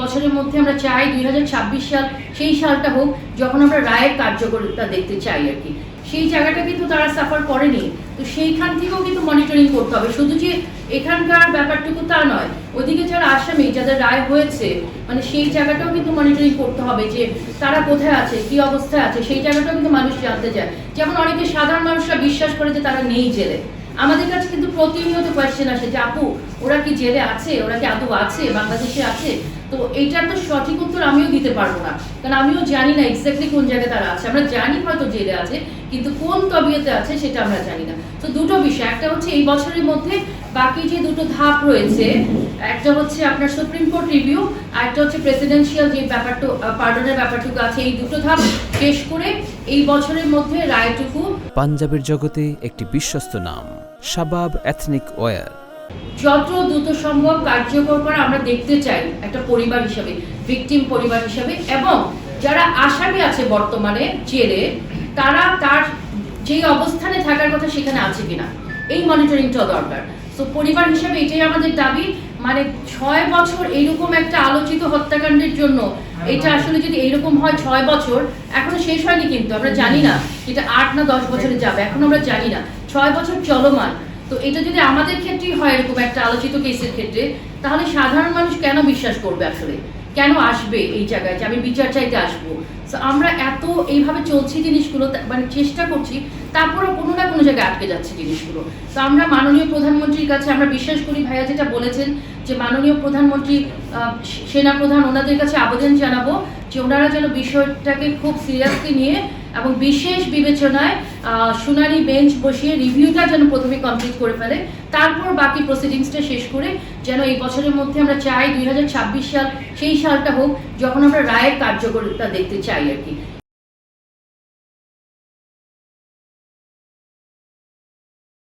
বছরের মধ্যে আমরা চাই 2026 সাল সেই সালটা হোক যখন আমরা রায়ের কার্যকরিতা দেখতে চাই আর কি। সেই জায়গাটা কিন্তু তারা সাফার করেনি, তো সেইখান থেকেও কিন্তু মনিটরিং করতে হবে। শুধু যে এখানকার ব্যাপারটুকু তা নয়, ওদিকে যারা আসামি যাদের রায় হয়েছে মানে সেই জায়গাটাও কিন্তু মনিটরিং করতে হবে যে তারা কোথায় আছে, কি অবস্থায় আছে, সেই জায়গাটাও কিন্তু মানুষ জানতে চায়। যেমন অনেকে সাধারণ মানুষরা বিশ্বাস করে যে তারা নেই জেলে, আমাদের কাছে কিন্তু প্রতিনিয়ত কোয়েশ্চেন আসে যে আপু ওরা কি জেলে আছে, ওরা কি আদৌ আছে, বাংলাদেশে আছে। তো এইটার তো সঠিক উত্তর আমিও দিতে পারবো না, কারণ আমিও জানি না এক্স্যাক্টলি কোন জায়গায় তারা আছে। আমরা জানি হয়তো জেলে আছে, কিন্তু কোন তবিয়তে আছে সেটা আমরা জানি না। তো দুটো বিষয়, একটা হচ্ছে এই বছরের মধ্যে বাকি যে দুটো ধাপ রয়েছে, একটা হচ্ছে আপনার সুপ্রিম কোর্ট রিভিউ, আর একটা হচ্ছে প্রেসিডেন্সিয়াল যে ব্যাপারটা পার্ডনের ব্যাপারটুকু আছে, এই দুটো ধাপ শেষ করে এই বছরের মধ্যে রায়টুকু। পাঞ্জাবের জগতে একটি বিশ্বস্ত নাম শাবাব এথনিক ওয়্যার। যত দ্রুত সম্ভব কার্যকর করা আমরা দেখতে চাই একটা পরিবার হিসেবে, ভিকটিম পরিবার হিসেবে, এবং যারা আসামি আছে বর্তমানে জেলে তারা তার যেই অবস্থানে থাকার কথা সেখানে আছে কিনা এই মনিটরিংটাও দরকার। সো পরিবার হিসেবে এটাই আমাদের দাবি, মানে 6 বছর এইরকম একটা আলোচিত হত্যাকাণ্ডের জন্য, এটা আসলে যদি এইরকম হয় 6 বছর এখনো শেষ হয়নি, কিন্তু আমরা জানি না এটা 8 না 10 বছরে যাবে, এখন আমরা জানি না, 6 বছর চলমান। তো এটা যদি আমাদের ক্ষেত্রেই হয় এরকম একটা আলোচিত কেসের ক্ষেত্রে, তাহলে সাধারণ মানুষ কেন বিশ্বাস করবে, আসলে কেন আসবে এই জায়গায় যে আমি বিচার চাইতে আসবো। তো আমরা এত এইভাবে চলছি জিনিসগুলো, মানে চেষ্টা করছি, তারপরেও কোনো না কোনো জায়গায় আটকে যাচ্ছে জিনিসগুলো। তো আমরা মাননীয় প্রধানমন্ত্রীর কাছে আমরা বিশ্বাস করি, ভাইয়া যেটা বলেছেন যে মাননীয় প্রধানমন্ত্রী সেনাপ্রধান ওনাদের কাছে আবেদন জানাবো যে ওনারা যেন বিষয়টাকে খুব সিরিয়াসলি নিয়ে এবং বিশেষ বিবেচনায় শুনানি বেঞ্চ বসিয়ে রিভিউটা যেন প্রথমে কমপ্লিট করে ফেলে, তারপর বাকি প্রসিডিংসটা শেষ করে যেন এই বছরের মধ্যে আমরা চাই 2026 সাল সেই সালটা হোক যখন আমরা রায়ের কার্যকরিতা দেখতে চাই আর কি।